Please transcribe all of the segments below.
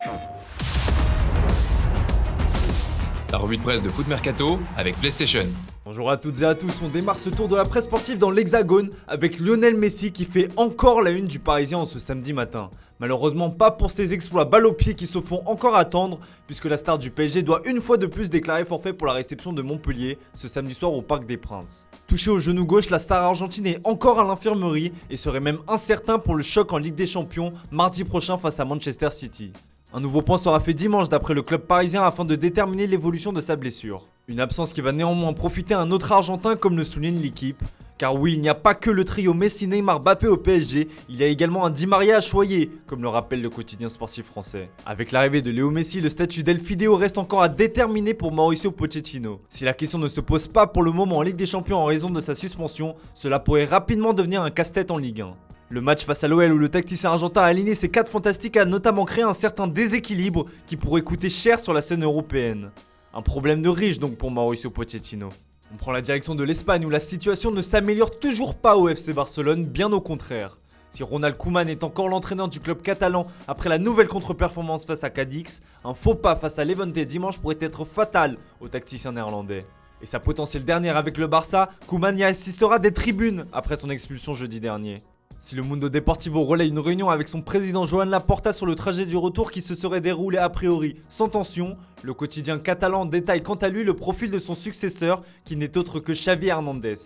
La revue de presse de Foot Mercato avec PlayStation. Bonjour à toutes et à tous, on démarre ce tour de la presse sportive dans l'Hexagone avec Lionel Messi qui fait encore la une du Parisien en ce samedi matin. Malheureusement pas pour ses exploits balle au pied qui se font encore attendre puisque la star du PSG doit une fois de plus déclarer forfait pour la réception de Montpellier ce samedi soir au Parc des Princes. Touché au genou gauche, la star argentine est encore à l'infirmerie et serait même incertain pour le choc en Ligue des Champions mardi prochain face à Manchester City. Un nouveau point sera fait dimanche d'après le club parisien afin de déterminer l'évolution de sa blessure. Une absence qui va néanmoins profiter à un autre Argentin comme le souligne l'équipe. Car oui, il n'y a pas que le trio Messi, Neymar, Mbappé au PSG, il y a également un Di Maria à choyer, comme le rappelle le quotidien sportif français. Avec l'arrivée de Léo Messi, le statut d'El Fideo reste encore à déterminer pour Mauricio Pochettino. Si la question ne se pose pas pour le moment en Ligue des Champions en raison de sa suspension, cela pourrait rapidement devenir un casse-tête en Ligue 1. Le match face à l'OL où le tacticien argentin a aligné ses 4 fantastiques a notamment créé un certain déséquilibre qui pourrait coûter cher sur la scène européenne. Un problème de riche donc pour Mauricio Pochettino. On prend la direction de l'Espagne où la situation ne s'améliore toujours pas au FC Barcelone, bien au contraire. Si Ronald Koeman est encore l'entraîneur du club catalan après la nouvelle contre-performance face à Cadix, un faux pas face à Levante dimanche pourrait être fatal au tacticien néerlandais. Et sa potentielle dernière avec le Barça, Koeman y assistera des tribunes après son expulsion jeudi dernier. Si le Mundo Deportivo relaie une réunion avec son président Joan Laporta sur le trajet du retour qui se serait déroulé a priori sans tension, le quotidien catalan détaille quant à lui le profil de son successeur qui n'est autre que Xavi Hernandez.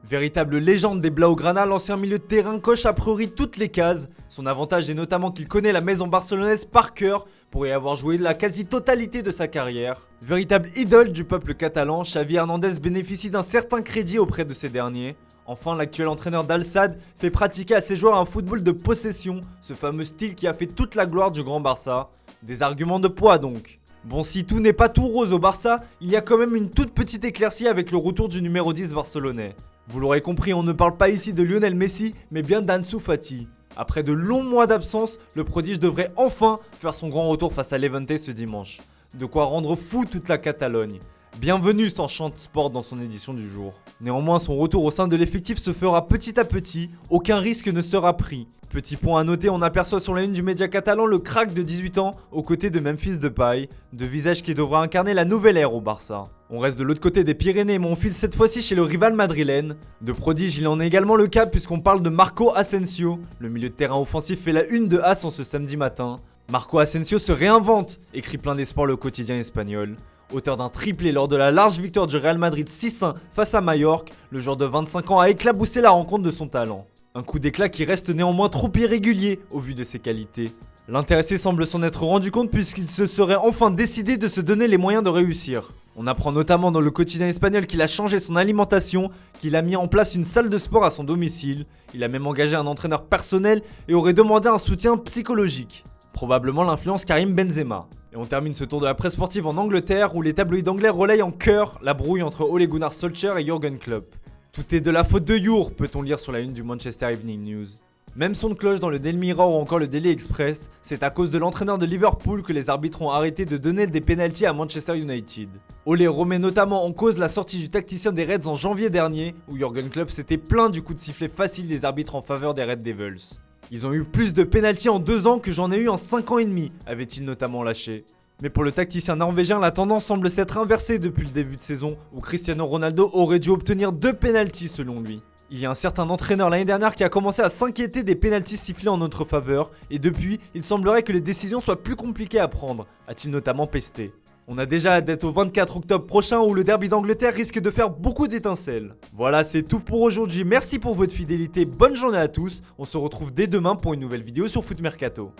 Véritable légende des Blaugrana, l'ancien milieu de terrain coche a priori toutes les cases. Son avantage est notamment qu'il connaît la maison barcelonaise par cœur pour y avoir joué la quasi-totalité de sa carrière. Véritable idole du peuple catalan, Xavi Hernandez bénéficie d'un certain crédit auprès de ces derniers. Enfin, l'actuel entraîneur d'Al-Sadd fait pratiquer à ses joueurs un football de possession, ce fameux style qui a fait toute la gloire du Grand Barça. Des arguments de poids donc. Bon, si tout n'est pas tout rose au Barça, il y a quand même une toute petite éclaircie avec le retour du numéro 10 barcelonais. Vous l'aurez compris, on ne parle pas ici de Lionel Messi, mais bien d'Ansu Fati. Après de longs mois d'absence, le prodige devrait enfin faire son grand retour face à Levante ce dimanche. De quoi rendre fou toute la Catalogne. Bienvenue sans chante sport dans son édition du jour. Néanmoins, son retour au sein de l'effectif se fera petit à petit, aucun risque ne sera pris. Petit point à noter, on aperçoit sur la ligne du média catalan le crack de 18 ans aux côtés de Memphis Depay, de visage qui devra incarner la nouvelle ère au Barça. On reste de l'autre côté des Pyrénées mais on file cette fois-ci chez le rival madrilène. De prodige, il en est également le cas puisqu'on parle de Marco Asensio. Le milieu de terrain offensif fait la une de As en ce samedi matin. Marco Asensio se réinvente, écrit plein d'espoir le quotidien espagnol. Auteur d'un triplé lors de la large victoire du Real Madrid 6-1 face à Majorque, le joueur de 25 ans a éclaboussé la rencontre de son talent. Un coup d'éclat qui reste néanmoins trop irrégulier au vu de ses qualités. L'intéressé semble s'en être rendu compte puisqu'il se serait enfin décidé de se donner les moyens de réussir. On apprend notamment dans le quotidien espagnol qu'il a changé son alimentation, qu'il a mis en place une salle de sport à son domicile, il a même engagé un entraîneur personnel et aurait demandé un soutien psychologique. Probablement l'influence Karim Benzema. Et on termine ce tour de la presse sportive en Angleterre où les tabloïds anglais relayent en chœur la brouille entre Ole Gunnar Solskjaer et Jürgen Klopp. Tout est de la faute de Jour, peut-on lire sur la une du Manchester Evening News. Même son de cloche dans le Daily Mirror ou encore le Daily Express, c'est à cause de l'entraîneur de Liverpool que les arbitres ont arrêté de donner des pénaltys à Manchester United. Ole remet notamment en cause la sortie du tacticien des Reds en janvier dernier où Jürgen Klopp s'était plaint du coup de sifflet facile des arbitres en faveur des Red Devils. Ils ont eu plus de pénaltys en 2 ans que j'en ai eu en 5 ans et demi, avait-il notamment lâché. Mais pour le tacticien norvégien, la tendance semble s'être inversée depuis le début de saison, où Cristiano Ronaldo aurait dû obtenir 2 pénaltys selon lui. Il y a un certain entraîneur l'année dernière qui a commencé à s'inquiéter des pénaltys sifflés en notre faveur, et depuis, il semblerait que les décisions soient plus compliquées à prendre, a-t-il notamment pesté. On a déjà la date au 24 octobre prochain où le derby d'Angleterre risque de faire beaucoup d'étincelles. Voilà, c'est tout pour aujourd'hui. Merci pour votre fidélité. Bonne journée à tous. On se retrouve dès demain pour une nouvelle vidéo sur Foot Mercato.